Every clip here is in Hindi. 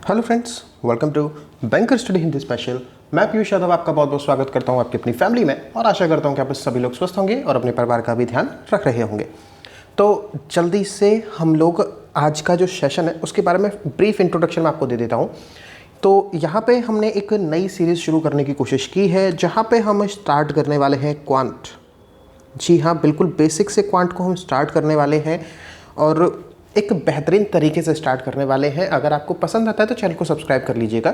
Hello friends, welcome to banker study Hindi special. मैं पीयूष यादव आपका बहुत बहुत स्वागत करता हूं आपकी अपनी फैमिली में और आशा करता हूं कि आप सभी लोग स्वस्थ होंगे और अपने परिवार का भी ध्यान रख रहे होंगे। तो जल्दी से हम लोग आज का जो सेशन है उसके बारे में ब्रीफ इंट्रोडक्शन मैं आपको दे देता हूँ। तो यहाँ पे हमने एक नई सीरीज़ शुरू करने की कोशिश की है जहाँ पे हम स्टार्ट करने वाले हैं क्वांट। जी हाँ, बिल्कुल बेसिक से क्वांट को हम स्टार्ट करने वाले हैं और एक बेहतरीन तरीके से स्टार्ट करने वाले हैं। अगर आपको पसंद आता है तो चैनल को सब्सक्राइब कर लीजिएगा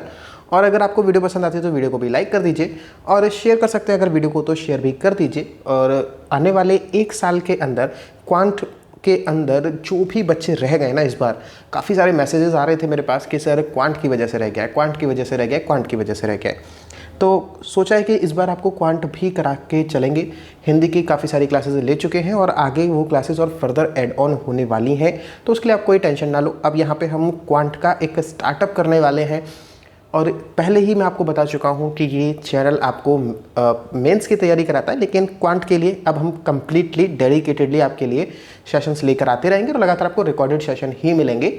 और अगर आपको वीडियो पसंद आती है तो वीडियो को भी लाइक कर दीजिए और शेयर कर सकते हैं अगर वीडियो को तो शेयर भी कर दीजिए। और आने वाले 1 साल के अंदर क्वांट के अंदर जो भी बच्चे रह गए ना, इस बार काफ़ी सारे मैसेजेस आ रहे थे मेरे पास कि सर क्वांट की वजह से रह गया, क्वांट की वजह से रह गया, क्वांट की वजह से रह गया। तो सोचा है कि इस बार आपको क्वांट भी करा के चलेंगे। हिंदी की काफ़ी सारी क्लासेस ले चुके हैं और आगे वो क्लासेस और फर्दर ऐड ऑन होने वाली हैं, तो उसके लिए आप कोई टेंशन ना लो। अब यहाँ पे हम क्वांट का एक स्टार्टअप करने वाले हैं और पहले ही मैं आपको बता चुका हूँ कि ये चैनल आपको मेंस की तैयारी कराता है, लेकिन क्वांट के लिए अब हम कम्प्लीटली डेडिकेटेडली आपके लिए सेशंस लेकर आते रहेंगे और लगातार आपको रिकॉर्डेड सेशन ही मिलेंगे।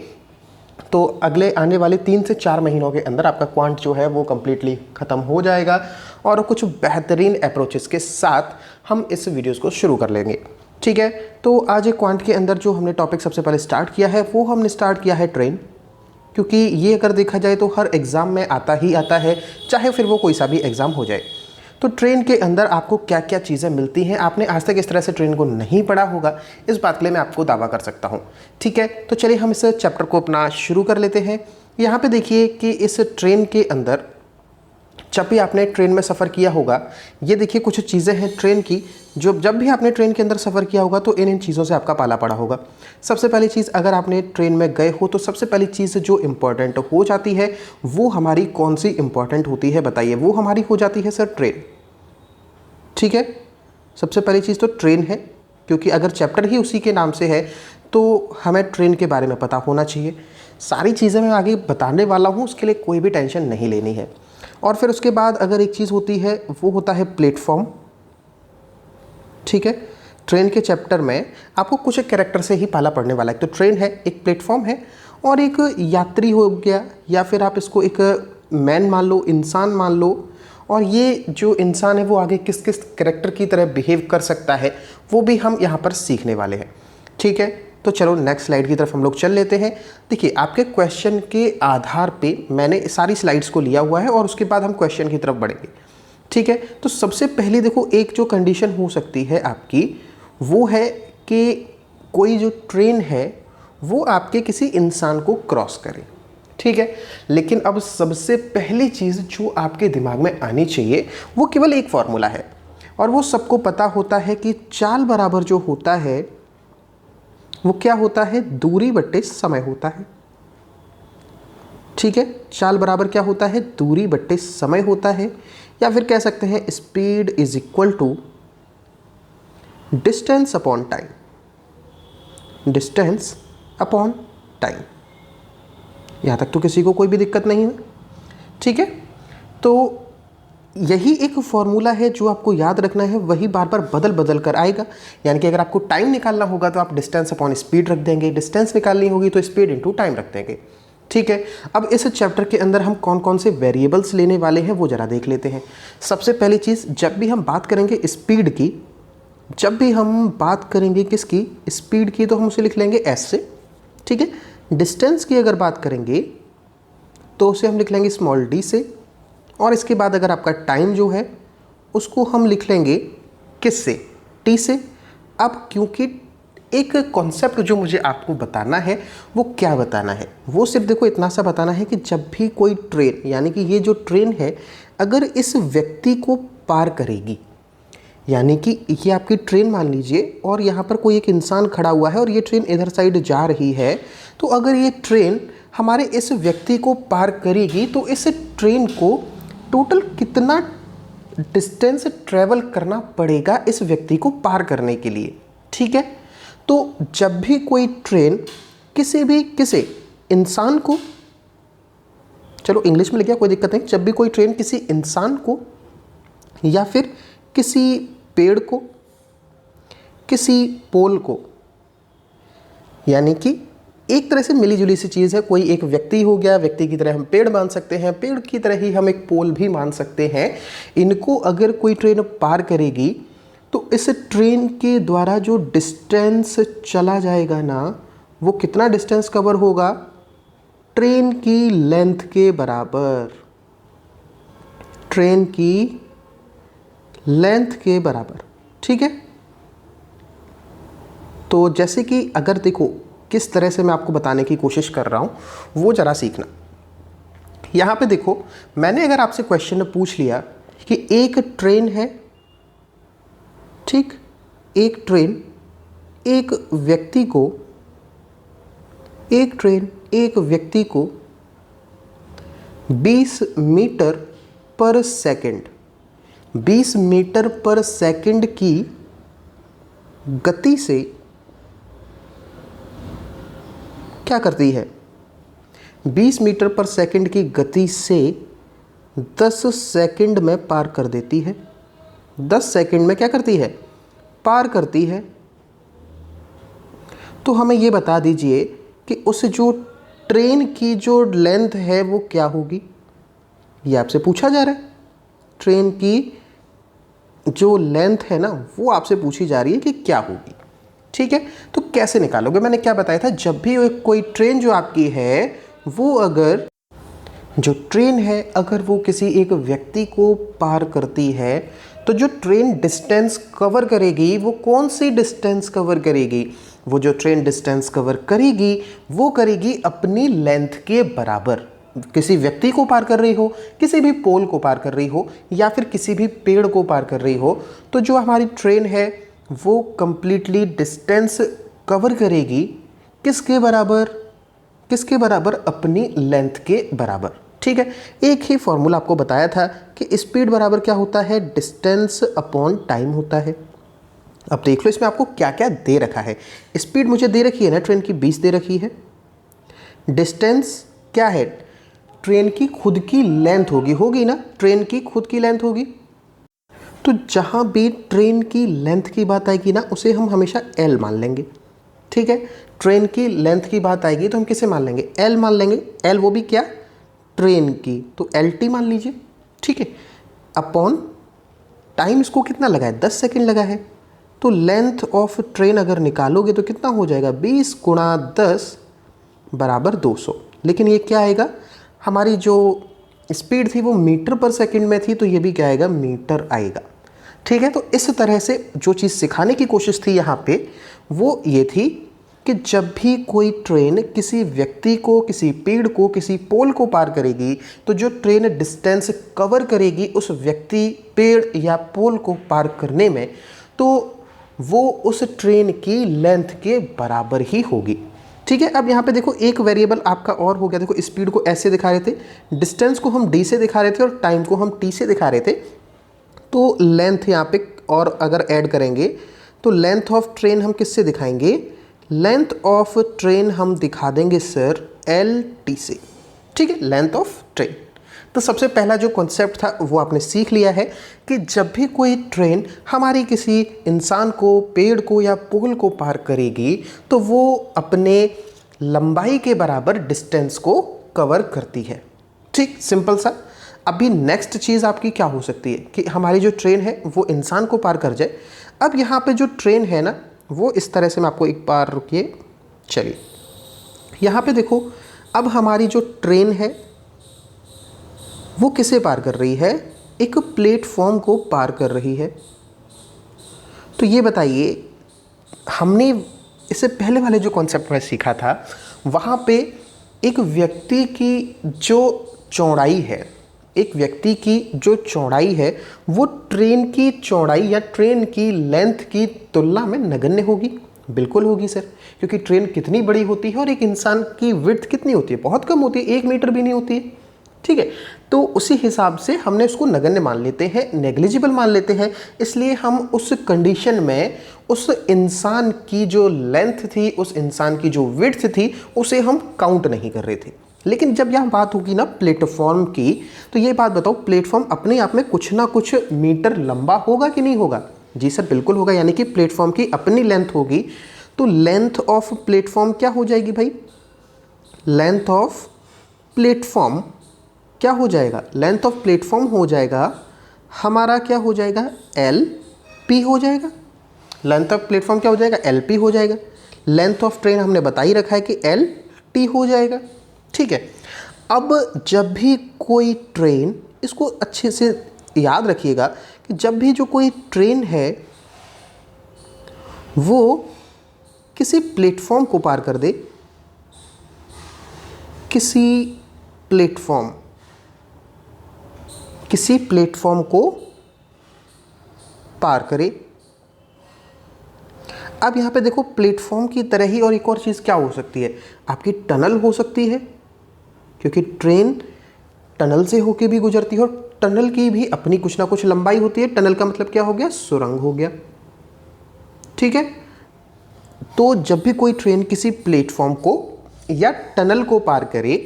तो अगले आने वाले 3 से 4 महीनों के अंदर आपका क्वांट जो है वो कम्प्लीटली ख़त्म हो जाएगा और कुछ बेहतरीन अप्रोचेस के साथ हम इस वीडियोस को शुरू कर लेंगे। ठीक है, तो आज क्वांट के अंदर जो हमने टॉपिक सबसे पहले स्टार्ट किया है वो हमने स्टार्ट किया है ट्रेन, क्योंकि ये अगर देखा जाए तो हर एग्ज़ाम में आता ही आता है, चाहे फिर वो कोई सा भी एग्ज़ाम हो जाए। तो ट्रेन के अंदर आपको क्या क्या चीज़ें मिलती हैं, आपने आज तक इस तरह से ट्रेन को नहीं पढ़ा होगा, इस बात के लिए मैं आपको दावा कर सकता हूँ। ठीक है, तो चलिए हम इस चैप्टर को अपना शुरू कर लेते हैं। यहाँ पे देखिए कि इस ट्रेन के अंदर जब भी आपने ट्रेन में सफ़र किया होगा, ये देखिए कुछ चीज़ें हैं ट्रेन की जो जब भी आपने ट्रेन के अंदर सफ़र किया होगा तो इन चीज़ों से आपका पाला पड़ा होगा। सबसे पहली चीज़, अगर आपने ट्रेन में गए हो तो सबसे पहली चीज़ जो इम्पॉर्टेंट हो जाती है वो हमारी कौन सी इम्पॉर्टेंट होती है बताइए? वो हमारी हो जाती है सर ट्रेन। ठीक है, सबसे पहली चीज़ तो ट्रेन है, क्योंकि अगर चैप्टर ही उसी के नाम से है तो हमें ट्रेन के बारे में पता होना चाहिए। सारी चीज़ें मैं आगे बताने वाला हूँ, उसके लिए कोई भी टेंशन नहीं लेनी है। और फिर उसके बाद अगर एक चीज़ होती है वो होता है प्लेटफॉर्म। ठीक है, ट्रेन के चैप्टर में आपको कुछ एक कैरेक्टर से ही पाला पड़ने वाला है। तो ट्रेन है, एक प्लेटफॉर्म है और एक यात्री हो गया, या फिर आप इसको एक मैन मान लो, इंसान मान लो। और ये जो इंसान है वो आगे किस किस कैरेक्टर की तरह बिहेव कर सकता है वो भी हम यहाँ पर सीखने वाले हैं। ठीक है, तो चलो नेक्स्ट स्लाइड की तरफ हम लोग चल लेते हैं। देखिए, आपके क्वेश्चन के आधार पे मैंने सारी स्लाइड्स को लिया हुआ है और उसके बाद हम क्वेश्चन की तरफ बढ़ेंगे। ठीक है, तो सबसे पहले देखो, एक जो कंडीशन हो सकती है आपकी वो है कि कोई जो ट्रेन है वो आपके किसी इंसान को क्रॉस करे। ठीक है, लेकिन अब सबसे पहली चीज़ जो आपके दिमाग में आनी चाहिए वो केवल एक फॉर्मूला है और वो सबको पता होता है कि चाल बराबर जो होता है वो क्या होता है? दूरी बट्टे समय होता है। ठीक है, चाल बराबर क्या होता है? दूरी बट्टे समय होता है, या फिर कह सकते हैं speed is equal to distance upon time. Distance upon time, यहाँ तक तो किसी को कोई भी दिक्कत नहीं है। ठीक है, तो यही एक फॉर्मूला है जो आपको याद रखना है, वही बार बार बदल बदल कर आएगा। यानी कि अगर आपको टाइम निकालना होगा तो आप डिस्टेंस अपॉन स्पीड रख देंगे, डिस्टेंस निकालनी होगी तो स्पीड इनटू टाइम रख देंगे। ठीक है, अब इस चैप्टर के अंदर हम कौन कौन से वेरिएबल्स लेने वाले हैं वो जरा देख लेते हैं। सबसे पहली चीज़, जब भी हम बात करेंगे स्पीड की, जब भी हम बात करेंगे किसकी? स्पीड की, तो हम उसे लिख लेंगे एस से। ठीक है, डिस्टेंस की अगर बात करेंगे तो उसे हम लिख लेंगे स्मॉल डी से, और इसके बाद अगर आपका टाइम जो है उसको हम लिख लेंगे किस से? टी से। अब क्योंकि एक कॉन्सेप्ट जो मुझे आपको बताना है वो क्या बताना है, वो सिर्फ देखो इतना सा बताना है कि जब भी कोई ट्रेन, यानी कि ये जो ट्रेन है अगर इस व्यक्ति को पार करेगी, यानी कि ये आपकी ट्रेन मान लीजिए और यहाँ पर कोई एक इंसान खड़ा हुआ है और ये ट्रेन इधर साइड जा रही है, तो अगर ये ट्रेन हमारे इस व्यक्ति को पार करेगी तो इस ट्रेन को टोटल कितना डिस्टेंस ट्रेवल करना पड़ेगा इस व्यक्ति को पार करने के लिए। ठीक है, तो जब भी कोई ट्रेन किसी इंसान को, चलो इंग्लिश में लिख गया कोई दिक्कत नहीं, जब भी कोई ट्रेन किसी इंसान को या फिर किसी पेड़ को, किसी पोल को, यानी कि एक तरह से मिली जुली सी चीज़ है। कोई एक व्यक्ति हो गया, व्यक्ति की तरह हम पेड़ मान सकते हैं, पेड़ की तरह ही हम एक पोल भी मान सकते हैं। इनको अगर कोई ट्रेन पार करेगी तो इस ट्रेन के द्वारा जो डिस्टेंस चला जाएगा ना, वो कितना डिस्टेंस कवर होगा? ट्रेन की लेंथ के बराबर, ट्रेन की लेंथ के बराबर। ठीक है, तो जैसे कि अगर देखो किस तरह से मैं आपको बताने की कोशिश कर रहा हूं वो जरा सीखना। यहां पे देखो, मैंने अगर आपसे क्वेश्चन में पूछ लिया कि एक ट्रेन है, ठीक, एक ट्रेन एक व्यक्ति को, एक ट्रेन एक व्यक्ति को 20 मीटर पर सेकंड, 20 मीटर पर सेकंड की गति से क्या करती है? 20 मीटर पर सेकंड की गति से 10 सेकंड में पार कर देती है। 10 सेकंड में क्या करती है? पार करती है। तो हमें ये बता दीजिए कि उस जो ट्रेन की जो लेंथ है वो क्या होगी? ये आपसे पूछा जा रहा है। ट्रेन की जो लेंथ है ना वो आपसे पूछी जा रही है कि क्या होगी। ठीक है, तो कैसे निकालोगे? मैंने क्या बताया था, जब भी कोई ट्रेन जो आपकी है वो अगर जो ट्रेन है अगर वो किसी एक व्यक्ति को पार करती है तो जो ट्रेन डिस्टेंस कवर करेगी वो कौन सी डिस्टेंस कवर करेगी? वो जो ट्रेन डिस्टेंस कवर करेगी वो करेगी अपनी लेंथ के बराबर। किसी व्यक्ति को पार कर रही हो, किसी भी पोल को पार कर रही हो, या फिर किसी भी पेड़ को पार कर रही हो, तो जो हमारी ट्रेन है वो कंप्लीटली डिस्टेंस कवर करेगी किसके बराबर? किसके बराबर? अपनी लेंथ के बराबर। ठीक है, एक ही फॉर्मूला आपको बताया था कि स्पीड बराबर क्या होता है? डिस्टेंस अपॉन टाइम होता है। अब देख लो इसमें आपको क्या क्या दे रखा है। स्पीड मुझे दे रखी है ना, ट्रेन की 20 दे रखी है। डिस्टेंस क्या है? ट्रेन की खुद की लेंथ होगी ना, ट्रेन की खुद की लेंथ होगी। तो जहाँ भी ट्रेन की लेंथ की बात आएगी ना उसे हम हमेशा L मान लेंगे। ठीक है, ट्रेन की लेंथ की बात आएगी तो हम किसे मान लेंगे? L मान लेंगे। L वो भी क्या? ट्रेन की, तो LT मान लीजिए। ठीक है, अपॉन टाइम इसको कितना लगा है? 10 सेकंड लगा है। तो लेंथ ऑफ ट्रेन अगर निकालोगे तो कितना हो जाएगा? 20 गुणा 10 बराबर 200। लेकिन ये क्या आएगा? हमारी जो स्पीड थी वो मीटर पर सेकंड में थी, तो ये भी क्या आएगा? मीटर आएगा। ठीक है, तो इस तरह से जो चीज़ सिखाने की कोशिश थी यहाँ पे वो ये थी कि जब भी कोई ट्रेन किसी व्यक्ति को, किसी पेड़ को, किसी पोल को पार करेगी तो जो ट्रेन डिस्टेंस कवर करेगी उस व्यक्ति, पेड़ या पोल को पार करने में, तो वो उस ट्रेन की लेंथ के बराबर ही होगी। ठीक है, अब यहाँ पे देखो एक वेरिएबल आपका और हो गया। देखो स्पीड को ऐसे दिखा रहे थे, डिस्टेंस को हम d से दिखा रहे थे और टाइम को हम t से दिखा रहे थे। तो लेंथ यहाँ पे और अगर ऐड करेंगे तो लेंथ ऑफ ट्रेन हम किससे दिखाएंगे? लेंथ ऑफ ट्रेन हम दिखा देंगे सर LT से। ठीक है, लेंथ ऑफ ट्रेन। तो सबसे पहला जो कॉन्सेप्ट था वो आपने सीख लिया है कि जब भी कोई ट्रेन हमारी किसी इंसान को, पेड़ को या पोल को पार करेगी तो वो अपने लंबाई के बराबर डिस्टेंस को कवर करती है। ठीक, सिंपल सा। अभी नेक्स्ट चीज़ आपकी क्या हो सकती है कि हमारी जो ट्रेन है वो इंसान को पार कर जाए। अब यहाँ पे जो ट्रेन है ना वो इस तरह से, मैं आपको एक बार रुकिए, चलिए यहाँ पे देखो, अब हमारी जो ट्रेन है वो किसे पार कर रही है? एक प्लेटफॉर्म को पार कर रही है। तो ये बताइए, हमने इससे पहले वाले जो कॉन्सेप्ट में सीखा था वहाँ पे एक व्यक्ति की जो चौड़ाई है, एक व्यक्ति की जो चौड़ाई है वो ट्रेन की चौड़ाई या ट्रेन की लेंथ की तुलना में नगण्य होगी। बिल्कुल होगी सर, क्योंकि ट्रेन कितनी बड़ी होती है और एक इंसान की विड्थ कितनी होती है? बहुत कम होती है, 1 मीटर भी नहीं होती है। ठीक है, तो उसी हिसाब से हमने उसको नगण्य मान लेते हैं, नेग्लिजिबल मान लेते हैं। इसलिए हम उस कंडीशन में उस इंसान की जो लेंथ थी, उस इंसान की जो विड्थ थी, उसे हम काउंट नहीं कर रहे थे। लेकिन जब यह बात होगी ना प्लेटफॉर्म की, तो ये बात बताओ, प्लेटफॉर्म अपने आप में कुछ ना कुछ मीटर लंबा होगा कि नहीं होगा? जी सर बिल्कुल होगा, यानी कि प्लेटफॉर्म की अपनी लेंथ होगी। तो लेंथ ऑफ प्लेटफॉर्म क्या हो जाएगी भाई? लेंथ ऑफ प्लेटफॉर्म क्या हो जाएगा, लेंथ ऑफ प्लेटफॉर्म हो जाएगा हमारा, क्या हो जाएगा, एल पी हो जाएगा। लेंथ ऑफ प्लेटफॉर्म क्या हो जाएगा, एल पी हो जाएगा। लेंथ ऑफ ट्रेन हमने बता ही रखा है कि एल टी हो जाएगा। ठीक है, अब जब भी कोई ट्रेन, इसको अच्छे से याद रखिएगा कि जब भी जो कोई ट्रेन है वो किसी प्लेटफॉर्म को पार कर दे, किसी प्लेटफॉर्म को पार करे। अब यहाँ पे देखो प्लेटफॉर्म की तरह ही और एक और चीज़ क्या हो सकती है, आपकी टनल हो सकती है, क्योंकि ट्रेन टनल से होके भी गुजरती है और टनल की भी अपनी कुछ ना कुछ लंबाई होती है। टनल का मतलब क्या हो गया, सुरंग हो गया। ठीक है, तो जब भी कोई ट्रेन किसी प्लेटफॉर्म को या टनल को पार करे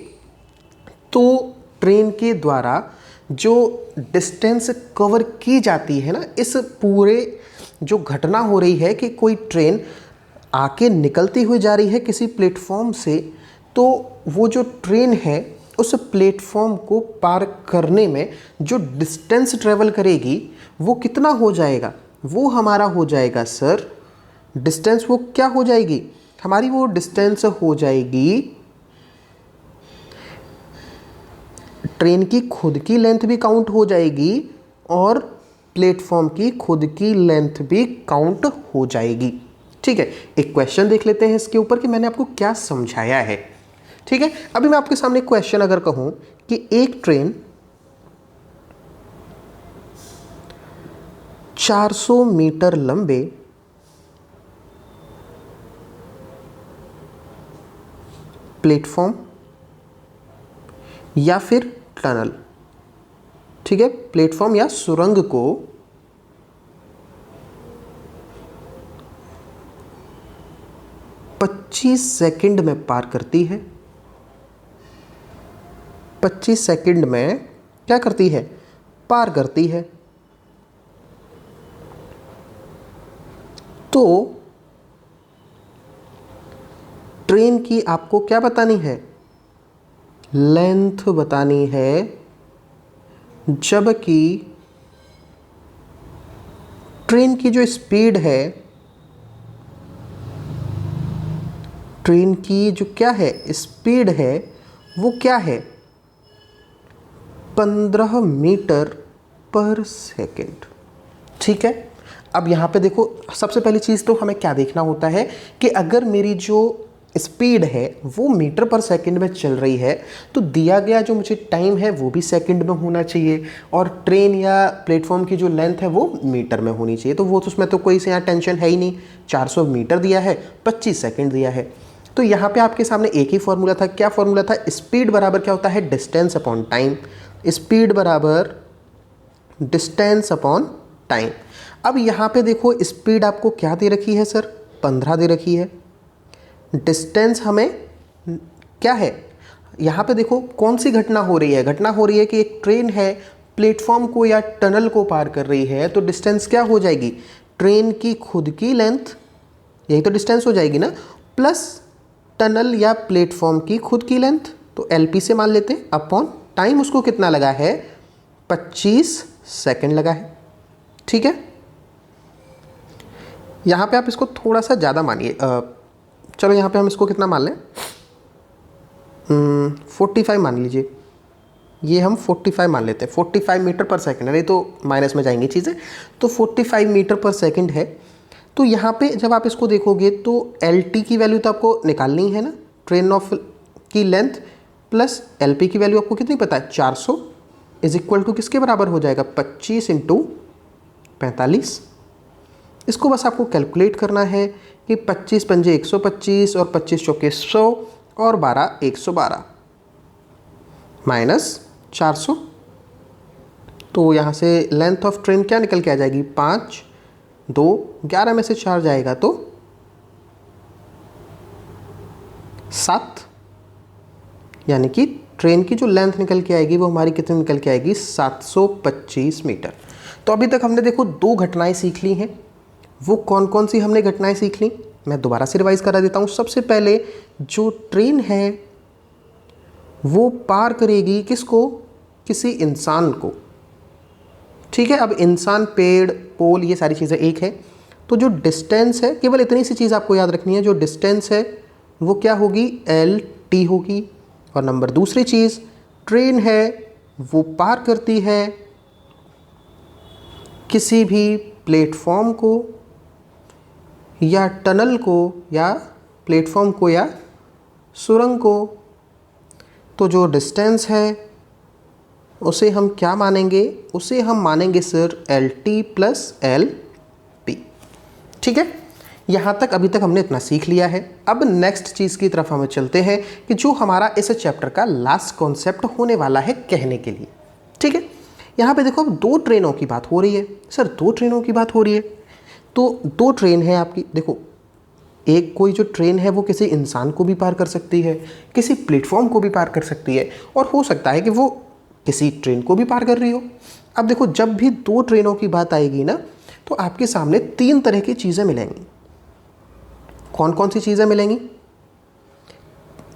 तो ट्रेन के द्वारा जो डिस्टेंस कवर की जाती है ना, इस पूरे जो घटना हो रही है कि कोई ट्रेन आके निकलती हुई जा रही है किसी प्लेटफॉर्म से, तो वो जो ट्रेन है उस प्लेटफॉर्म को पार करने में जो डिस्टेंस ट्रेवल करेगी वो कितना हो जाएगा, वो हमारा हो जाएगा सर डिस्टेंस, वो क्या हो जाएगी हमारी, वो डिस्टेंस हो जाएगी ट्रेन की खुद की लेंथ भी काउंट हो जाएगी और प्लेटफॉर्म की खुद की लेंथ भी काउंट हो जाएगी। ठीक है, एक क्वेश्चन देख लेते हैं इसके ऊपर कि मैंने आपको क्या समझाया है। ठीक है, अभी मैं आपके सामने क्वेश्चन अगर कहूं कि एक ट्रेन 400 मीटर लंबे प्लेटफॉर्म या फिर टनल, ठीक है, प्लेटफॉर्म या सुरंग को 25 सेकंड में पार करती है। 25 सेकंड में क्या करती है, पार करती है। तो ट्रेन की आपको क्या बतानी है, लेंथ बतानी है, जबकि ट्रेन की जो स्पीड है, ट्रेन की जो क्या है स्पीड है, वो क्या है 15 मीटर पर सेकेंड। ठीक है, अब यहाँ पे देखो सबसे पहली चीज़ तो हमें क्या देखना होता है कि अगर मेरी जो स्पीड है वो मीटर पर सेकंड में चल रही है तो दिया गया जो मुझे टाइम है वो भी सेकंड में होना चाहिए और ट्रेन या प्लेटफॉर्म की जो लेंथ है वो मीटर में होनी चाहिए। तो वो तो उसमें तो कोई से यहाँ टेंशन है ही नहीं, 400 मीटर दिया है, 25 सेकंड दिया है। तो यहाँ पे आपके सामने एक ही फॉर्मूला था, क्या फॉर्मूला था, स्पीड बराबर क्या होता है, डिस्टेंस अपॉन टाइम। स्पीड बराबर डिस्टेंस अपॉन टाइम। अब यहाँ पे देखो स्पीड आपको क्या दे रखी है सर, 15 दे रखी है। डिस्टेंस हमें क्या है, यहाँ पे देखो कौन सी घटना हो रही है, घटना हो रही है कि एक ट्रेन है प्लेटफॉर्म को या टनल को पार कर रही है, तो डिस्टेंस क्या हो जाएगी, ट्रेन की खुद की लेंथ, यही तो डिस्टेंस हो जाएगी ना, प्लस टनल या प्लेटफॉर्म की खुद की लेंथ, तो एलपी से मान लेते हैं, अपॉन टाइम उसको कितना लगा है, 25 सेकंड लगा है। ठीक है, यहाँ पे आप इसको थोड़ा सा ज़्यादा मानिए, चलो यहाँ पे हम इसको कितना मान लें, 45 मान लीजिए, ये हम 45 मान लेते हैं, 45 मीटर पर सेकंड है, नहीं तो माइनस में जाएंगी चीज़ें, तो 45 मीटर पर सेकंड है। तो यहाँ पे जब आप इसको देखोगे तो LT की वैल्यू तो आपको निकालनी है ना, ट्रेन ऑफ की लेंथ प्लस LP की वैल्यू आपको कितनी पता है, 400 इज इक्वल टू किसके बराबर हो जाएगा, 25 × 45। इसको बस आपको कैलकुलेट करना है कि 25 पंजे 125 और 25 चौके 100 और 12 112 माइनस 400। तो यहाँ से लेंथ ऑफ ट्रेन क्या निकल के आ जाएगी, 5 2 11 में से 4 जाएगा तो 7, यानी कि ट्रेन की जो लेंथ निकल के आएगी वो हमारी कितनी निकल के आएगी, 725 मीटर। तो अभी तक हमने देखो 2 घटनाएं सीख ली हैं। वो कौन कौन सी हमने घटनाएं सीख ली, मैं दोबारा से रिवाइज करा देता हूँ। सबसे पहले जो ट्रेन है वो पार करेगी किसको? किसी इंसान को। ठीक है, अब इंसान, पेड़, पोल, ये सारी चीज़ें एक है। तो जो डिस्टेंस है, केवल इतनी सी चीज़ आपको याद रखनी है, जो डिस्टेंस है वो क्या होगी? LT होगी। और नंबर दूसरी चीज़, ट्रेन है वो पार करती है किसी भी प्लेटफॉर्म को या टनल को या प्लेटफॉर्म को या सुरंग को। तो जो डिस्टेंस है उसे हम क्या मानेंगे? उसे हम मानेंगे सर LT + LP। ठीक है, यहाँ तक अभी तक हमने इतना सीख लिया है। अब नेक्स्ट चीज़ की तरफ हमें चलते हैं कि जो हमारा इस चैप्टर का लास्ट कॉन्सेप्ट होने वाला है कहने के लिए। ठीक है, यहाँ पे देखो, अब 2 ट्रेनों की बात हो रही है। सर 2 ट्रेनों की बात हो रही है, तो 2 ट्रेन है आपकी। देखो, एक कोई जो ट्रेन है वो किसी इंसान को भी पार कर सकती है, किसी प्लेटफॉर्म को भी पार कर सकती है, और हो सकता है कि वो किसी ट्रेन को भी पार कर रही हो। अब देखो, जब भी 2 ट्रेनों की बात आएगी ना, तो आपके सामने 3 तरह की चीज़ें मिलेंगी। कौन कौन सी चीज़ें मिलेंगी?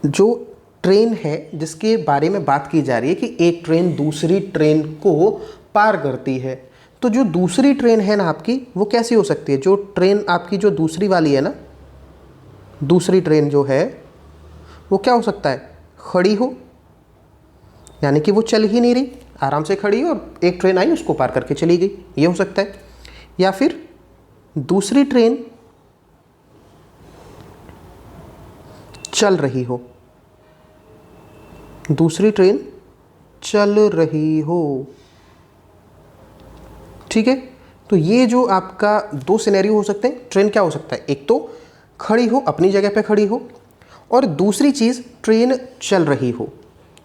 जो ट्रेन है जिसके बारे में बात की जा रही है कि एक ट्रेन दूसरी ट्रेन को पार करती है, तो जो दूसरी ट्रेन है ना आपकी, वो कैसी हो सकती है? जो ट्रेन आपकी जो दूसरी वाली है ना, दूसरी ट्रेन जो है वो क्या हो सकता है? खड़ी हो, यानी कि वो चल ही नहीं रही, आराम से खड़ी हो और एक ट्रेन आई उसको पार करके चली गई, ये हो सकता है। या फिर दूसरी ट्रेन चल रही हो, दूसरी ट्रेन चल रही हो। ठीक है, तो ये जो आपका 2 सिनेरियो हो सकते हैं। ट्रेन क्या हो सकता है? एक तो खड़ी हो, अपनी जगह पे खड़ी हो, और दूसरी चीज़ ट्रेन चल रही हो।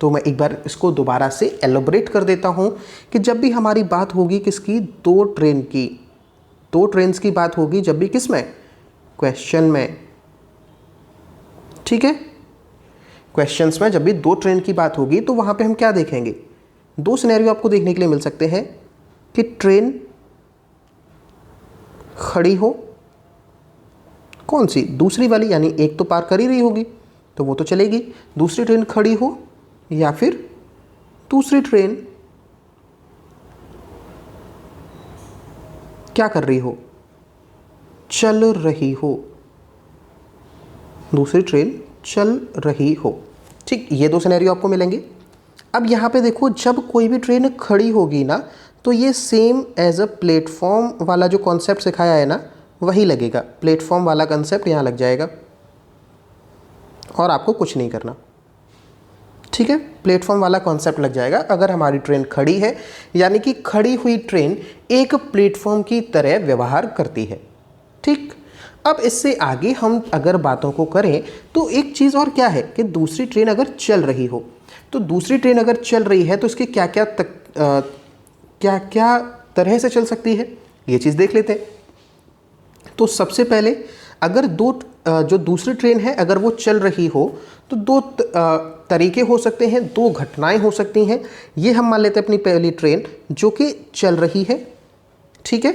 तो मैं एक बार इसको दोबारा से एलोबरेट कर देता हूँ कि जब भी हमारी बात होगी किसकी? 2 ट्रेन की, 2 ट्रेन्स की बात होगी जब भी, किस में? क्वेश्चन में। ठीक है, क्वेश्चंस में जब भी 2 ट्रेन की बात होगी तो वहाँ पे हम क्या देखेंगे? 2 सिनेरियो आपको देखने के लिए मिल सकते हैं कि ट्रेन खड़ी हो, कौन सी? दूसरी वाली, यानी एक तो पार कर ही रही होगी तो वो तो चलेगी। दूसरी ट्रेन खड़ी हो, या फिर दूसरी ट्रेन क्या कर रही हो? चल रही हो, दूसरी ट्रेन चल रही हो। ठीक, ये 2 सिनेरियो आपको मिलेंगे। अब यहाँ पे देखो, जब कोई भी ट्रेन खड़ी होगी ना, तो ये सेम एज अ प्लेटफॉर्म वाला जो कॉन्सेप्ट सिखाया है ना, वही लगेगा। प्लेटफॉर्म वाला कॉन्सेप्ट यहाँ लग जाएगा और आपको कुछ नहीं करना। ठीक है, प्लेटफॉर्म वाला कॉन्सेप्ट लग जाएगा अगर हमारी ट्रेन खड़ी है, यानी कि खड़ी हुई ट्रेन एक प्लेटफॉर्म की तरह व्यवहार करती है। ठीक, अब इससे आगे हम अगर बातों को करें तो एक चीज़ और क्या है कि दूसरी ट्रेन अगर चल रही हो, तो दूसरी ट्रेन अगर चल रही है तो इसके क्या क्या तरह से चल सकती है, ये चीज़ देख लेते हैं। तो सबसे पहले, अगर जो दूसरी ट्रेन है अगर वो चल रही हो तो 2 तरीके हो सकते हैं, 2 घटनाएं हो सकती हैं। ये हम मान लेते हैं अपनी पहली ट्रेन जो कि चल रही है। ठीक है,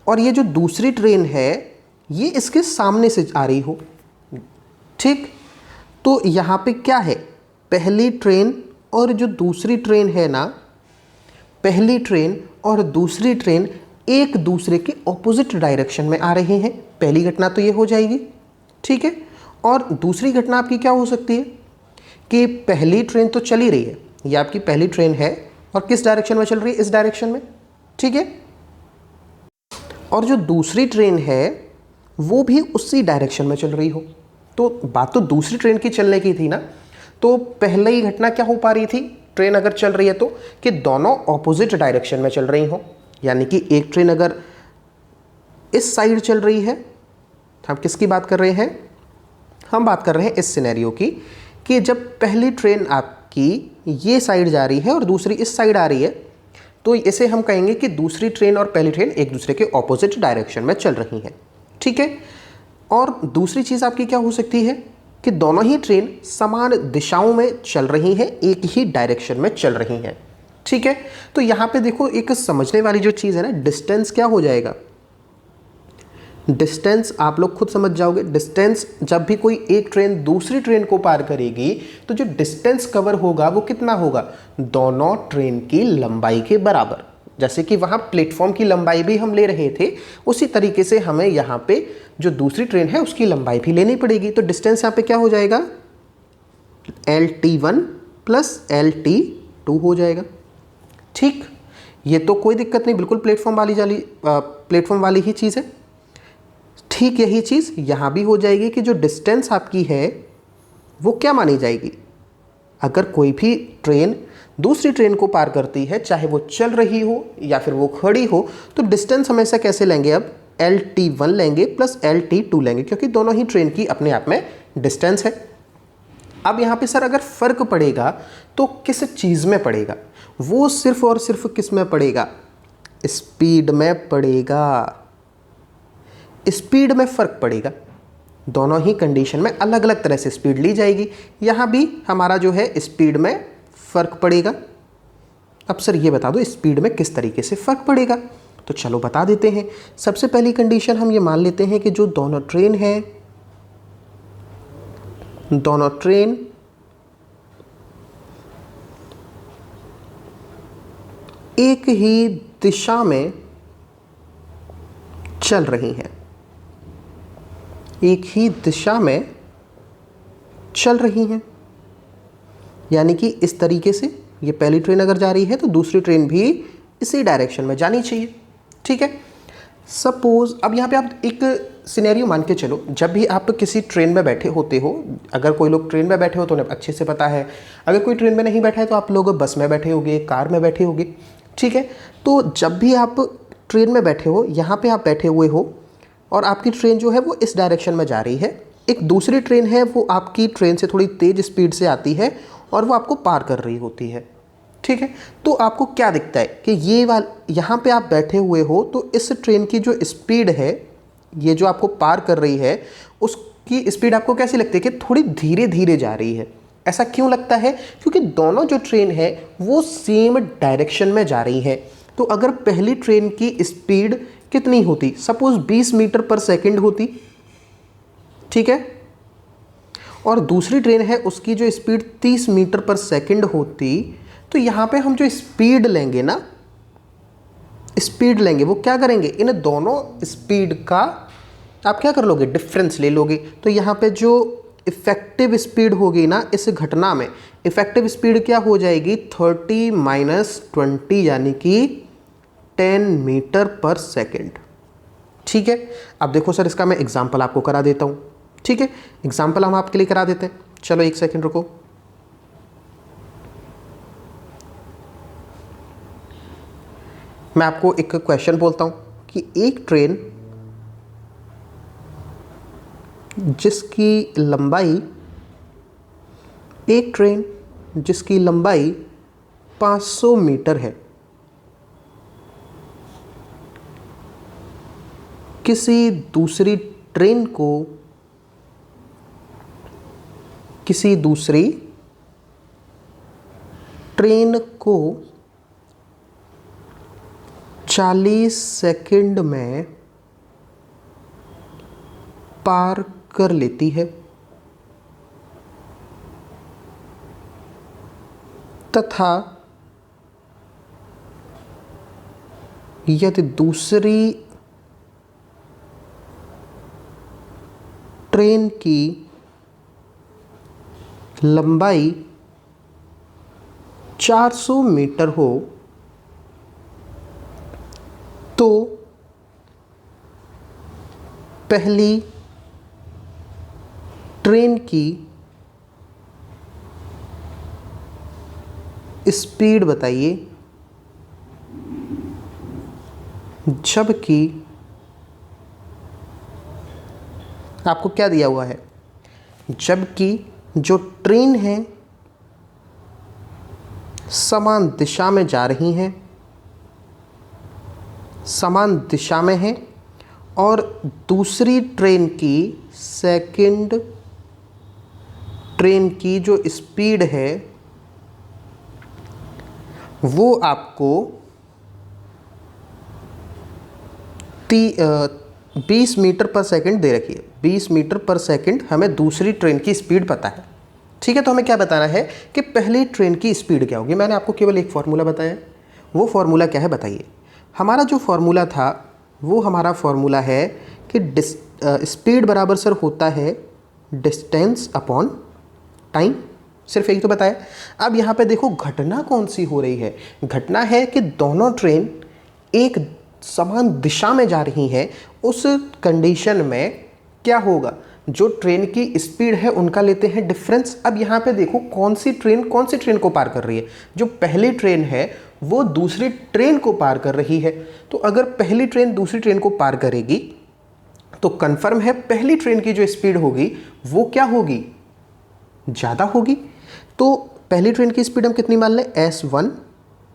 और ये जो दूसरी ट्रेन है ये इसके सामने से आ रही हो। ठीक, तो यहाँ पे क्या है? पहली ट्रेन और जो दूसरी ट्रेन है ना, पहली ट्रेन और दूसरी ट्रेन एक दूसरे के ऑपोजिट डायरेक्शन में आ रहे हैं। पहली घटना तो ये हो जाएगी। ठीक है, और दूसरी घटना आपकी क्या हो सकती है कि पहली ट्रेन तो चली रही है, ये आपकी पहली ट्रेन है और किस डायरेक्शन में चल रही है? इस डायरेक्शन में। ठीक है, और जो दूसरी ट्रेन है वो भी उसी डायरेक्शन में चल रही हो। तो बात तो दूसरी ट्रेन की चलने की थी ना, तो पहले ही घटना क्या हो पा रही थी ट्रेन अगर चल रही है तो, कि दोनों ऑपोजिट डायरेक्शन में चल रही हो। यानी कि एक ट्रेन अगर इस साइड चल रही है, हम किसकी बात कर रहे हैं? हम बात कर रहे हैं इस सिनेरियो की, कि जब पहली ट्रेन आपकी ये साइड जा रही है और दूसरी इस साइड आ रही है, तो इसे हम कहेंगे कि दूसरी ट्रेन और पहली ट्रेन एक दूसरे के ऑपोजिट डायरेक्शन में चल रही हैं। ठीक है, और दूसरी चीज़ आपकी क्या हो सकती है कि दोनों ही ट्रेन समान दिशाओं में चल रही हैं, एक ही डायरेक्शन में चल रही हैं। ठीक है, तो यहाँ पे देखो एक समझने वाली जो चीज़ है ना, डिस्टेंस क्या हो जाएगा? डिस्टेंस आप लोग खुद समझ जाओगे। डिस्टेंस जब भी कोई एक ट्रेन दूसरी ट्रेन को पार करेगी तो जो डिस्टेंस कवर होगा वो कितना होगा, दोनों ट्रेन की लंबाई के बराबर। जैसे कि वहाँ प्लेटफॉर्म की लंबाई भी हम ले रहे थे, उसी तरीके से हमें यहाँ पे जो दूसरी ट्रेन है उसकी लंबाई भी लेनी पड़ेगी। तो डिस्टेंस यहाँ पे क्या हो जाएगा, LT1 प्लस LT2 हो जाएगा। ठीक, ये तो कोई दिक्कत नहीं, बिल्कुल प्लेटफॉर्म वाली ही चीज़ है। ठीक यही चीज़ यहाँ भी हो जाएगी कि जो डिस्टेंस आपकी है वो क्या मानी जाएगी। अगर कोई भी ट्रेन दूसरी ट्रेन को पार करती है, चाहे वो चल रही हो या फिर वो खड़ी हो, तो डिस्टेंस हमेशा कैसे लेंगे, अब LT1 लेंगे प्लस LT2 लेंगे, क्योंकि दोनों ही ट्रेन की अपने आप में डिस्टेंस है। अब यहाँ पे सर अगर फ़र्क पड़ेगा तो किस चीज़ में पड़ेगा, वो सिर्फ और सिर्फ किस में पड़ेगा, स्पीड में पड़ेगा। स्पीड में फ़र्क पड़ेगा, दोनों ही कंडीशन में अलग अलग तरह से स्पीड ली जाएगी। यहाँ भी हमारा जो है स्पीड में फ़र्क पड़ेगा। अब सर ये बता दो स्पीड में किस तरीके से फ़र्क पड़ेगा, तो चलो बता देते हैं। सबसे पहली कंडीशन हम ये मान लेते हैं कि जो दोनों ट्रेन हैं, दोनों ट्रेन एक ही दिशा में चल रही हैं, एक ही दिशा में चल रही हैं। यानी कि इस तरीके से ये पहली ट्रेन अगर जा रही है तो दूसरी ट्रेन भी इसी डायरेक्शन में जानी चाहिए। ठीक है, सपोज अब यहाँ पे आप एक सिनेरियो मान के चलो, जब भी आप किसी ट्रेन में बैठे होते हो, अगर कोई लोग ट्रेन में बैठे हो तो उन्हें अच्छे से पता है, अगर कोई ट्रेन में नहीं बैठा है तो आप लोग बस में बैठे होगे, कार में बैठे होगे। ठीक है, तो जब भी आप ट्रेन में बैठे हो, यहाँ पे आप बैठे हुए हो और आपकी ट्रेन जो है वो इस डायरेक्शन में जा रही है, एक दूसरी ट्रेन है वो आपकी ट्रेन से थोड़ी तेज़ स्पीड से आती है और वो आपको पार कर रही होती है। ठीक है, तो आपको क्या दिखता है कि यहाँ पे आप बैठे हुए हो तो इस ट्रेन की जो स्पीड है, ये जो आपको पार कर रही है, उसकी स्पीड आपको कैसी लगती है कि थोड़ी धीरे धीरे जा रही है। ऐसा क्यों लगता है, क्योंकि दोनों जो ट्रेन है वो सेम डायरेक्शन में जा रही है। तो अगर पहली ट्रेन की स्पीड कितनी होती, सपोज 20 मीटर पर सेकंड होती, ठीक है, और दूसरी ट्रेन है उसकी जो स्पीड 30 मीटर पर सेकंड होती, तो यहाँ पे हम जो स्पीड लेंगे ना, स्पीड लेंगे, वो क्या करेंगे, इन दोनों स्पीड का आप क्या कर लोगे, डिफरेंस ले लोगे। तो यहाँ पे जो इफ़ेक्टिव स्पीड होगी ना इस घटना में, इफ़ेक्टिव स्पीड क्या हो जाएगी, 30 माइनस 20 यानी कि 10 मीटर पर सेकेंड। ठीक है, अब देखो सर इसका मैं एग्जाम्पल आपको करा देता हूँ। ठीक है, एग्जाम्पल हम आपके लिए करा देते हैं। चलो एक सेकेंड रुको। मैं आपको एक क्वेश्चन बोलता हूँ कि एक ट्रेन जिसकी लंबाई 500 मीटर है, किसी दूसरी ट्रेन को 40 सेकंड में पार कर लेती है, तथा यदि दूसरी ट्रेन की लंबाई 400 मीटर हो तो पहली ट्रेन की स्पीड बताइए, जबकि आपको क्या दिया हुआ है, जबकि जो ट्रेन है समान दिशा में जा रही हैं, समान दिशा में है, और दूसरी ट्रेन की सेकंड ट्रेन की जो स्पीड है वो आपको 20 मीटर पर सेकंड दे रखी है, 20 मीटर पर सेकंड हमें दूसरी ट्रेन की स्पीड पता है। ठीक है, तो हमें क्या बताना है कि पहली ट्रेन की स्पीड क्या होगी। मैंने आपको केवल एक फार्मूला बताया है, वो फार्मूला क्या है बताइए। हमारा जो फार्मूला था वो हमारा फार्मूला है कि स्पीड बराबर सर होता है डिस्टेंस अपॉन टाइम, सिर्फ एक तो बताया। अब यहाँ पे देखो घटना कौन सी हो रही है, घटना है कि दोनों ट्रेन एक समान दिशा में जा रही हैं। उस कंडीशन में क्या होगा, जो ट्रेन की स्पीड है उनका लेते हैं डिफरेंस। अब यहाँ पे देखो कौन सी ट्रेन को पार कर रही है, जो पहली ट्रेन है वो दूसरी ट्रेन को पार कर रही है। तो अगर पहली ट्रेन दूसरी ट्रेन को पार करेगी तो कंफर्म है पहली ट्रेन की जो स्पीड होगी वो क्या होगी, ज़्यादा होगी। तो पहली ट्रेन की स्पीड हम कितनी मान लें, S1।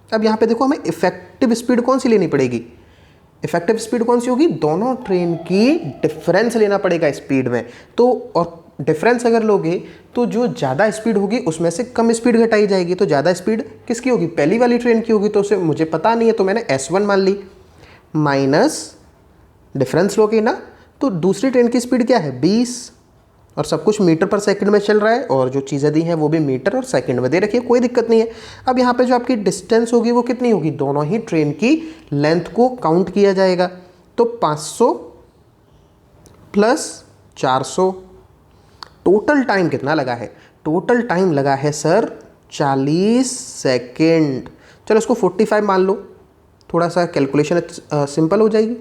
अब यहाँ पे देखो हमें इफेक्टिव स्पीड कौन सी लेनी पड़ेगी, इफेक्टिव स्पीड कौन सी होगी, दोनों ट्रेन की डिफरेंस लेना पड़ेगा स्पीड में। तो और डिफरेंस अगर लोगे तो जो ज़्यादा स्पीड होगी उसमें से कम स्पीड घटाई जाएगी। तो ज़्यादा स्पीड किसकी होगी, पहली वाली ट्रेन की होगी। तो उसे मुझे पता नहीं है तो मैंने S1 मान ली, माइनस डिफरेंस लोगे ना, तो दूसरी ट्रेन की स्पीड क्या है 20, और सब कुछ मीटर पर सेकंड में चल रहा है और जो चीज़ें दी हैं वो भी मीटर और सेकंड में दे रखी है, कोई दिक्कत नहीं है। अब यहाँ पे जो आपकी डिस्टेंस होगी वो कितनी होगी, दोनों ही ट्रेन की लेंथ को काउंट किया जाएगा। तो 500 प्लस 400, टोटल टाइम कितना लगा है, टोटल टाइम लगा है सर 40 सेकेंड। चलो इसको 45 मान लो, थोड़ा सा कैलकुलेशन सिंपल हो जाएगी।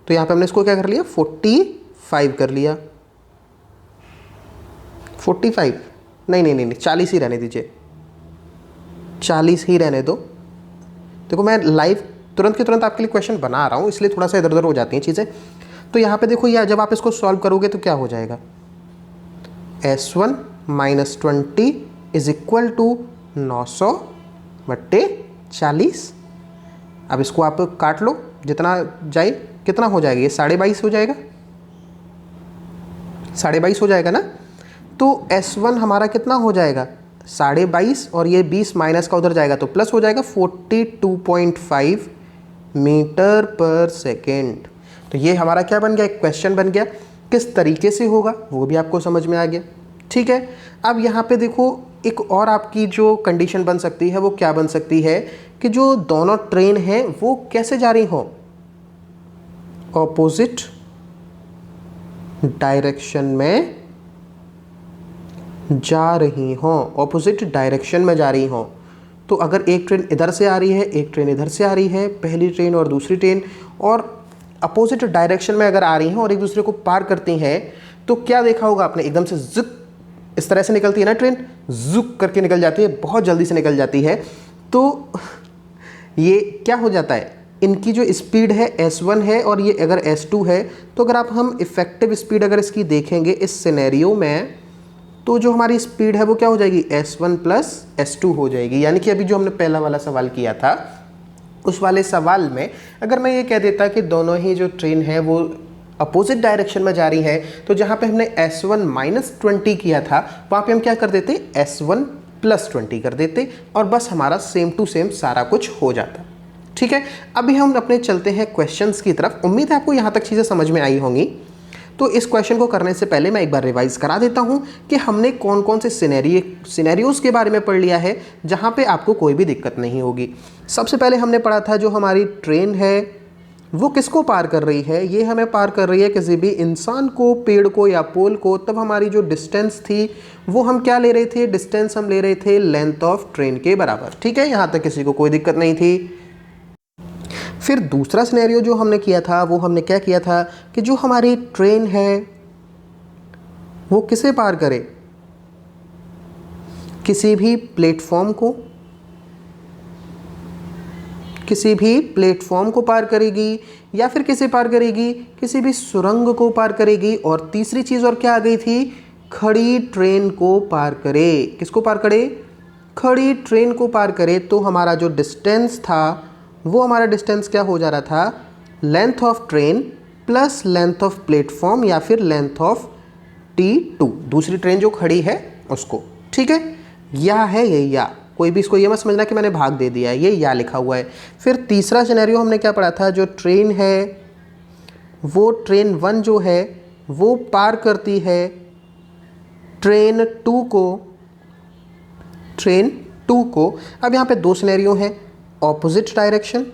तो यहाँ पे हमने इसको क्या कर लिया, 45 कर लिया, 45 नहीं 40 ही रहने दीजिए, 40 ही रहने दो। देखो मैं लाइव तुरंत के तुरंत आपके लिए क्वेश्चन बना रहा हूँ, इसलिए थोड़ा सा इधर उधर हो जाती हैं चीज़ें। तो यहाँ पे देखो यार जब आप इसको सॉल्व करोगे तो क्या हो जाएगा, S1 minus 20 is equal to 900 बट्टे 40। अब इसको आप काट लो, जितना जाए कितना हो जाएगा, ये 22.5 हो जाएगा, 22.5 हो जाएगा ना। तो S1 हमारा कितना हो जाएगा 22.5, और ये 20 माइनस का उधर जाएगा तो प्लस हो जाएगा 42.5 मीटर पर सेकेंड। तो ये हमारा क्या बन गया, एक क्वेश्चन बन गया। किस तरीके से होगा वो भी आपको समझ में आ गया। ठीक है, अब यहाँ पे देखो एक और आपकी जो कंडीशन बन सकती है वो क्या बन सकती है कि जो दोनों ट्रेन हैं वो कैसे जा रही हों, ऑपोजिट डायरेक्शन में जा रही हों, ऑपोजिट डायरेक्शन में जा रही हों। तो अगर एक ट्रेन इधर से आ रही है, एक ट्रेन इधर से आ रही है, पहली ट्रेन और दूसरी ट्रेन, और अपोजिट डायरेक्शन में अगर आ रही हैं और एक दूसरे को पार करती हैं, तो क्या देखा होगा आपने, एकदम से जुक इस तरह से निकलती है ना ट्रेन, जुक करके निकल जाती है, बहुत जल्दी से निकल जाती है। तो ये क्या हो जाता है, इनकी जो स्पीड है S1 है और ये अगर S2 है, तो अगर आप हम इफेक्टिव स्पीड अगर इसकी देखेंगे इस सिनेरियो में, तो जो हमारी स्पीड है वो क्या हो जाएगी, S1 प्लस S2 हो जाएगी। यानी कि अभी जो हमने पहला वाला सवाल किया था उस वाले सवाल में अगर मैं ये कह देता कि दोनों ही जो ट्रेन है वो अपोजिट डायरेक्शन में जा रही है, तो जहाँ पे हमने S1 माइनस 20 किया था वहाँ पे हम क्या कर देते, S1 प्लस 20 कर देते, और बस हमारा सेम टू सेम सारा कुछ हो जाता। ठीक है, अभी हम अपने चलते हैं क्वेश्चंस की तरफ। उम्मीद है आपको यहाँ तक चीज़ें समझ में आई होंगी। तो इस क्वेश्चन को करने से पहले मैं एक बार रिवाइज करा देता हूँ कि हमने कौन कौन से सिनेरियोज़ के बारे में पढ़ लिया है जहाँ पे आपको कोई भी दिक्कत नहीं होगी। सबसे पहले हमने पढ़ा था जो हमारी ट्रेन है वो किसको पार कर रही है, ये हमें पार कर रही है किसी भी इंसान को, पेड़ को या पोल को। तब हमारी जो डिस्टेंस थी वो हम क्या ले रहे थे, डिस्टेंस हम ले रहे थे लेंथ ऑफ ट्रेन के बराबर। ठीक है, यहाँ तक किसी को कोई दिक्कत नहीं थी। फिर दूसरा सिनेरियो जो हमने किया था वो हमने क्या किया था कि जो हमारी ट्रेन है वो किसे पार करे, किसी भी प्लेटफॉर्म को, किसी भी प्लेटफॉर्म को पार करेगी, या फिर किसे पार करेगी, किसी भी सुरंग को पार करेगी। और तीसरी चीज़ और क्या आ गई थी, खड़ी ट्रेन को पार करे। किसको पार करे, खड़ी ट्रेन को पार करे। तो हमारा जो डिस्टेंस था वो हमारा डिस्टेंस क्या हो जा रहा था, length of train plus length of platform या फिर लेंथ ऑफ T2, दूसरी ट्रेन जो खड़ी है उसको। ठीक है, या है ये या, कोई भी इसको ये मत समझना कि मैंने भाग दे दिया है, ये या लिखा हुआ है। फिर तीसरा सिनेरियो हमने क्या पढ़ा था, जो ट्रेन है वो ट्रेन 1 जो है वो पार करती है ट्रेन 2 को। अब यहाँ पे दो सिनेरियो हैं, ऑपोजिट डायरेक्शन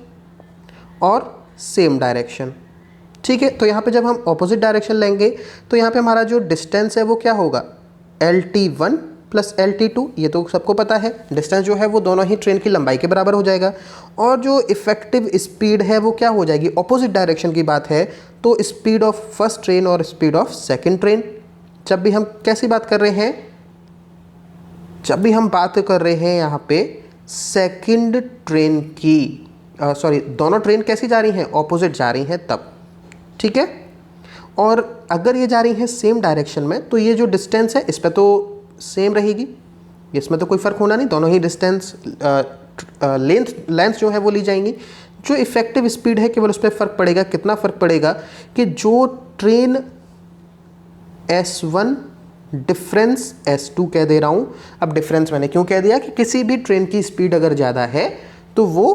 और सेम डायरेक्शन। ठीक है, तो यहाँ पे जब हम ऑपोजिट डायरेक्शन लेंगे तो यहाँ पे हमारा जो डिस्टेंस है वो क्या होगा, LT1 प्लस LT2, ये तो सबको पता है। डिस्टेंस जो है वो दोनों ही ट्रेन की लंबाई के बराबर हो जाएगा। और जो इफेक्टिव स्पीड है वो क्या हो जाएगी, ऑपोजिट डायरेक्शन की बात है तो स्पीड ऑफ फर्स्ट ट्रेन और स्पीड ऑफ सेकेंड ट्रेन। जब भी हम कैसी बात कर रहे हैं, जब भी हम बात कर रहे हैं यहाँ पे सेकंड ट्रेन की, सॉरी दोनों ट्रेन कैसी जा रही हैं, ऑपोजिट जा रही हैं तब। ठीक है, और अगर ये जा रही हैं सेम डायरेक्शन में तो ये जो डिस्टेंस है इस पर तो सेम रहेगी, इसमें तो कोई फ़र्क होना नहीं, दोनों ही डिस्टेंस लेंथ जो है वो ली जाएंगी। जो इफेक्टिव स्पीड है केवल उस पर फ़र्क पड़ेगा, कितना फ़र्क पड़ेगा कि जो ट्रेन S1 डिफरेंस S2 कह दे रहा हूँ। अब डिफरेंस मैंने क्यों कह दिया कि किसी भी ट्रेन की स्पीड अगर ज़्यादा है तो वो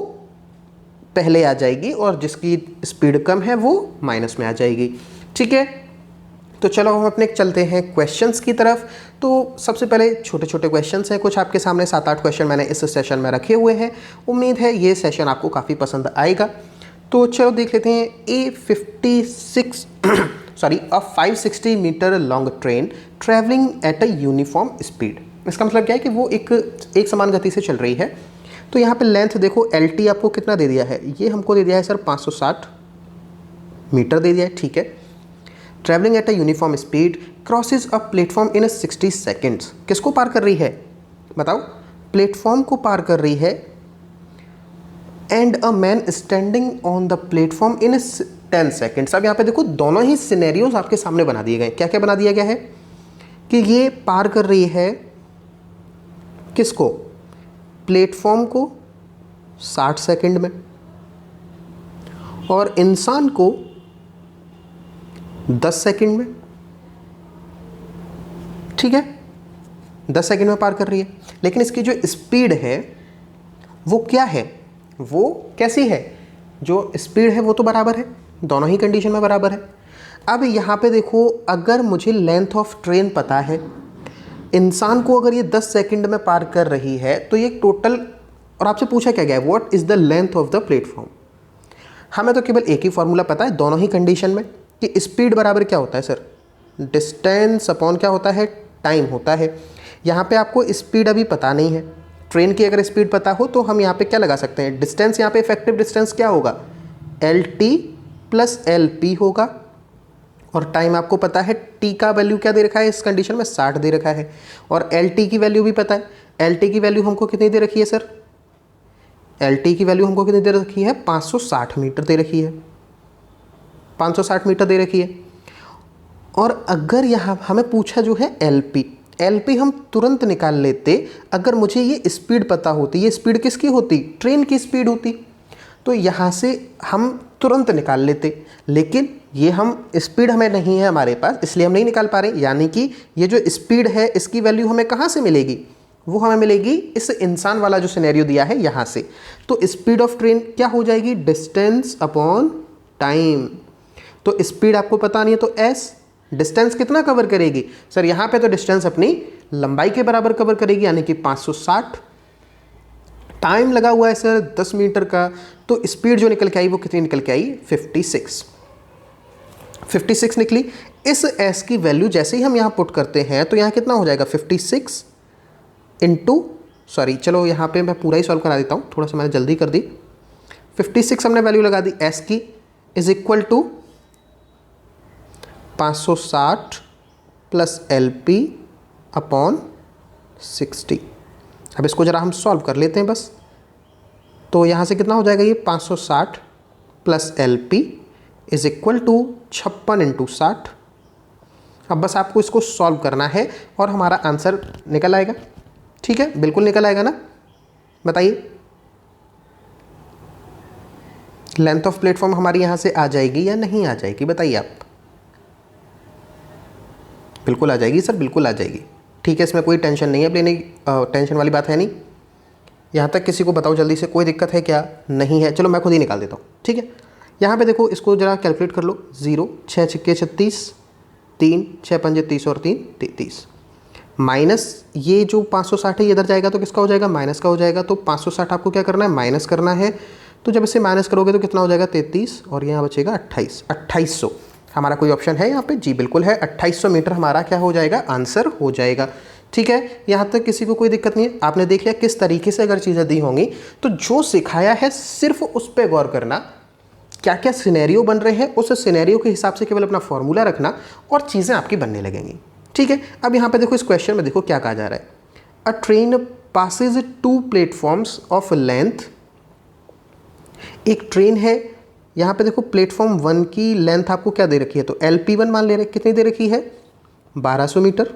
पहले आ जाएगी और जिसकी स्पीड कम है वो माइनस में आ जाएगी। ठीक है, तो चलो हम अपने चलते हैं क्वेश्चंस की तरफ। तो सबसे पहले छोटे छोटे क्वेश्चंस हैं कुछ आपके सामने, 7-8 क्वेश्चन मैंने इस सेशन में रखे हुए हैं। उम्मीद है ये सेशन आपको काफ़ी पसंद आएगा। तो चलो देख लेते हैं। a 560 metre long train travelling at a uniform speed. इसका मतलब क्या है कि वो एक समान गति से चल रही है। तो यहाँ पे लेंथ देखो, LT आपको कितना दे दिया है, ये हमको दे दिया है सर 560 मीटर दे दिया है। ठीक है, travelling at a uniform speed crosses a platform in 60 seconds. किसको पार कर रही है बताओ, प्लेटफॉर्म को पार कर रही है। And a man standing on the platform in 10 seconds. अब यहाँ पे देखो दोनों ही सिनेरियोज आपके सामने बना दिए गए। क्या क्या बना दिया गया है कि ये पार कर रही है किसको, प्लेटफॉर्म को 60 सेकंड में और इंसान को 10 सेकंड में। ठीक है, 10 सेकंड में पार कर रही है। लेकिन इसकी जो स्पीड है वो क्या है, वो कैसी है, जो स्पीड है वो तो बराबर है, दोनों ही कंडीशन में बराबर है। अब यहाँ पे देखो, अगर मुझे लेंथ ऑफ ट्रेन पता है, इंसान को अगर ये 10 सेकंड में पार कर रही है तो ये टोटल, और आपसे पूछा क्या गया है, what is the length of the platform. हमें तो केवल एक ही फॉर्मूला पता है दोनों ही कंडीशन में कि स्पीड बराबर क्या होता है सर, डिस्टेंस अपॉन क्या होता है, टाइम होता है। यहाँ पे आपको स्पीड अभी पता नहीं है। ट्रेन की अगर स्पीड पता हो तो हम यहाँ पे क्या लगा सकते हैं, डिस्टेंस, यहाँ पे इफेक्टिव डिस्टेंस क्या होगा, LT प्लस LP होगा। और टाइम आपको पता है, T का वैल्यू क्या दे रखा है इस कंडीशन में, 60 दे रखा है। और LT की वैल्यू भी पता है। LT की वैल्यू हमको कितनी दे रखी है सर, LT की वैल्यू हमको कितनी दे रखी है, 560 मीटर दे रखी है, 560 मीटर दे रखी है। और अगर यहाँ हमें पूछा जो है LP हम तुरंत निकाल लेते अगर मुझे ये स्पीड पता होती। ये स्पीड किसकी होती, ट्रेन की स्पीड होती, तो यहाँ से हम तुरंत निकाल लेते। लेकिन ये हम स्पीड हमें नहीं है हमारे पास, इसलिए हम नहीं निकाल पा रहे। यानी कि ये जो स्पीड है इसकी वैल्यू हमें कहाँ से मिलेगी, वो हमें मिलेगी इस इंसान वाला जो सिनेरियो दिया है यहाँ से। तो स्पीड ऑफ ट्रेन क्या हो जाएगी, डिस्टेंस अपॉन टाइम। तो स्पीड आपको पता नहीं है तो S, डिस्टेंस कितना कवर करेगी सर, यहाँ पे तो डिस्टेंस अपनी लंबाई के बराबर कवर करेगी यानी कि 560। टाइम लगा हुआ है सर 10 मीटर का, तो स्पीड जो निकल के आई वो कितनी निकल के आई, 56 निकली। इस S की वैल्यू जैसे ही हम यहाँ पुट करते हैं तो यहाँ कितना हो जाएगा, 56 इंटू, सॉरी चलो यहाँ पे मैं पूरा ही सॉल्व करा देता हूँ, थोड़ा सा मैंने जल्दी कर दी। 56 हमने वैल्यू लगा दी S की, is equal to 560 plus LP upon 60। अब इसको ज़रा हम सॉल्व कर लेते हैं बस। तो यहाँ से कितना हो जाएगा ये, 560 plus LP is equal to 56 into 60। अब बस आपको इसको सॉल्व करना है और हमारा आंसर निकल आएगा। ठीक है, बिल्कुल निकल आएगा ना, बताइए। लेंथ ऑफ प्लेटफॉर्म हमारी यहाँ से आ जाएगी या नहीं आ जाएगी, बताइए आप। बिल्कुल आ जाएगी सर, बिल्कुल आ जाएगी। ठीक है, इसमें कोई टेंशन नहीं है, लेने टेंशन वाली बात है नहीं। यहाँ तक किसी को बताओ जल्दी से, कोई दिक्कत है क्या, नहीं है, चलो मैं खुद ही निकाल देता हूँ। ठीक है, यहाँ पे देखो इसको जरा कैलकुलेट कर लो, 0 6 छक्के 36, 3 6 पंजे 30 और 3 33, माइनस ये जो 560 है ये इधर जाएगा तो किसका हो जाएगा, माइनस का हो जाएगा। तो 560 आपको क्या करना है, माइनस करना है। तो जब इसे माइनस करोगे तो कितना हो जाएगा, 33 और यहाँ बचेगा 28, 2800। हमारा कोई ऑप्शन है यहाँ पे, जी बिल्कुल है, 2800 मीटर हमारा क्या हो जाएगा, आंसर हो जाएगा। ठीक है, यहाँ तक किसी को कोई दिक्कत नहीं है। आपने देख लिया किस तरीके से अगर चीज़ें दी होंगी तो जो सिखाया है सिर्फ उस पर गौर करना, क्या क्या सिनेरियो बन रहे हैं उस सिनेरियो के हिसाब से केवल अपना फॉर्मूला रखना और चीज़ें आपकी बनने लगेंगी। ठीक है, अब यहाँ पे देखो इस क्वेश्चन में देखो क्या कहा जा रहा है, a train passes 2 platforms of length. एक ट्रेन है, यहाँ पे देखो प्लेटफॉर्म 1 की लेंथ आपको क्या दे रखी है, तो LP1 मान ले रहे, कितनी दे रखी है, 1200 मीटर।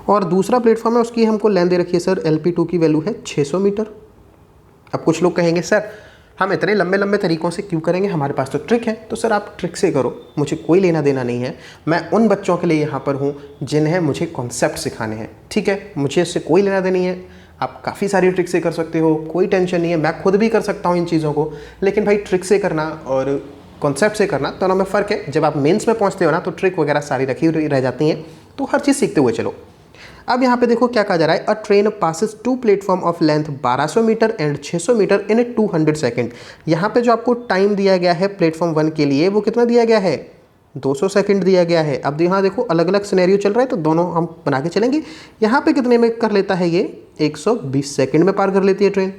और दूसरा प्लेटफॉर्म है उसकी हमको लेंथ दे रखी है सर, LP2 की वैल्यू है 600 मीटर। अब कुछ लोग कहेंगे सर हम इतने लंबे लंबे तरीकों से क्यों करेंगे, हमारे पास तो ट्रिक है। तो सर आप ट्रिक से करो, मुझे कोई लेना देना नहीं है। मैं उन बच्चों के लिए यहाँ पर हूँ जिन्हें मुझे कॉन्सेप्ट सिखाने हैं। ठीक है, मुझे इससे कोई लेना देनी है। आप काफ़ी सारी ट्रिक से कर सकते हो, कोई टेंशन नहीं है, मैं खुद भी कर सकता हूँ इन चीज़ों को। लेकिन भाई ट्रिक से करना और कॉन्सेप्ट से करना दोनों में फ़र्क है। जब आप मेंस में पहुँचते हो ना तो ट्रिक वगैरह सारी रखी रह जाती हैं, तो हर चीज़ सीखते हुए चलो। अब यहाँ पे देखो क्या कहा जा रहा है, a train passes 2 platform of length 1200 metre and 600 metre in 200 second. यहाँ पे जो आपको टाइम दिया गया है प्लेटफॉर्म 1 के लिए वो कितना दिया गया है, 200 सेकंड दिया गया है। अब यहाँ देखो अलग अलग सिनेरियो चल रहा है तो दोनों हम बना के चलेंगे। यहाँ पे कितने में कर लेता है ये, 120 सेकंड में पार कर लेती है train.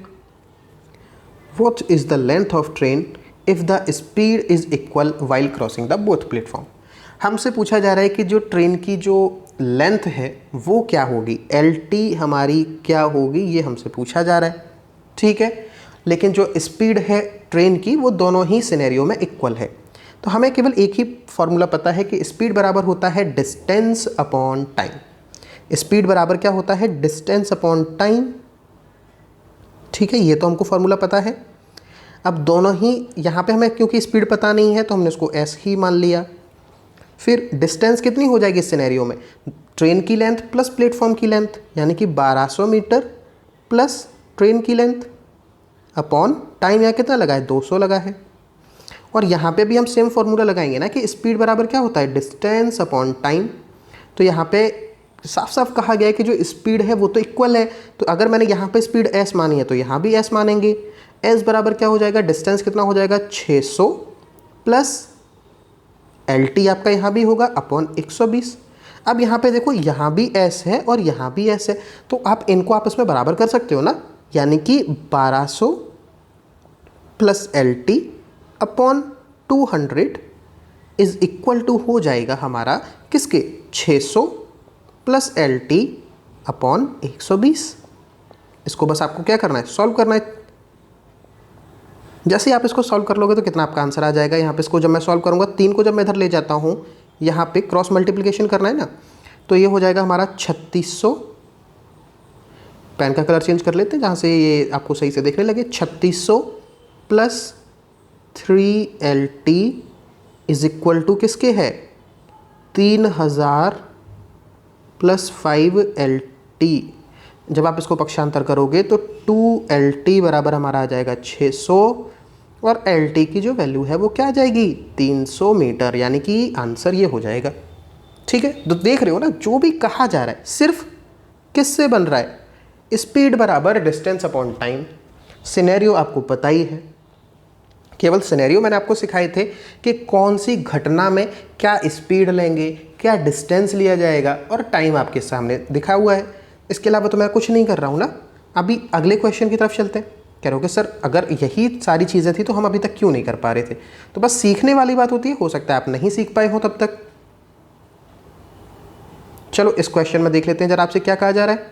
What is the length of train if the speed is equal while crossing the both platform. हमसे पूछा जा रहा है कि जो ट्रेन की जो लेंथ है वो क्या होगी, LT हमारी क्या होगी, ये हमसे पूछा जा रहा है। ठीक है, लेकिन जो स्पीड है ट्रेन की वो दोनों ही सिनेरियो में इक्वल है। तो हमें केवल एक ही फॉर्मूला पता है कि स्पीड बराबर होता है डिस्टेंस अपॉन टाइम। स्पीड बराबर क्या होता है, डिस्टेंस अपॉन टाइम। ठीक है, ये तो हमको फॉर्मूला पता है। अब दोनों ही यहाँ पे हमें क्योंकि स्पीड पता नहीं है तो हमने उसको S ही मान लिया। फिर डिस्टेंस कितनी हो जाएगी इस सिनेरियो में, ट्रेन की लेंथ प्लस प्लेटफॉर्म की लेंथ, यानी कि 1200 मीटर प्लस ट्रेन की लेंथ अपॉन टाइम। यहाँ कितना लगा है, 200 लगा है। और यहाँ पे भी हम सेम फॉर्मूला लगाएंगे ना कि स्पीड बराबर क्या होता है, डिस्टेंस अपॉन टाइम। तो यहाँ पे साफ साफ कहा गया है कि जो स्पीड है वो तो इक्वल है। तो अगर मैंने यहाँ पे स्पीड S मानी है तो यहाँ भी S मानेंगे। S बराबर क्या हो जाएगा, डिस्टेंस कितना हो जाएगा, 600 प्लस LT आपका यहाँ भी होगा अपॉन 120। अब यहाँ पे देखो यहाँ भी S है और यहाँ भी S है, तो आप इनको आपस में बराबर कर सकते हो ना, यानी कि 1200 plus LT upon 200 is equal to हो जाएगा हमारा किसके, 600 प्लस LT अपॉन 120। इसको बस आपको क्या करना है, सॉल्व करना है। जैसे ही आप इसको सॉल्व कर लोगे तो कितना आपका आंसर आ जाएगा। यहाँ पे इसको जब मैं सॉल्व करूँगा, 3 को जब मैं इधर ले जाता हूँ, यहाँ पे क्रॉस मल्टीप्लिकेशन करना है ना, तो ये हो जाएगा हमारा 3600। पेन का कलर चेंज कर लेते हैं जहाँ से ये आपको सही से देखने लगे। 3600 plus 3LT is equal to किसके है, 3000 प्लस 5LT। जब आप इसको पक्षांतर करोगे तो 2LT बराबर हमारा आ जाएगा 600 और LT की जो वैल्यू है वो क्या आ जाएगी, 300 मीटर, यानी कि आंसर ये हो जाएगा। ठीक है, तो देख रहे हो ना जो भी कहा जा रहा है सिर्फ किससे बन रहा है, स्पीड बराबर डिस्टेंस अपॉन टाइम। सिनेरियो आपको पता ही है, केवल सिनेरियो मैंने आपको सिखाए थे कि कौन सी घटना में क्या स्पीड लेंगे, क्या डिस्टेंस लिया जाएगा और टाइम आपके सामने दिखा हुआ है। इसके अलावा तो मैं कुछ नहीं कर रहा हूँ ना। अभी अगले क्वेश्चन की तरफ चलते हैं। कह रहे हो कि सर अगर यही सारी चीज़ें थी तो हम अभी तक क्यों नहीं कर पा रहे थे। तो बस सीखने वाली बात होती है, हो सकता है आप नहीं सीख पाए हो तब तक। चलो इस क्वेश्चन में देख लेते हैं जरा आपसे क्या कहा जा रहा है।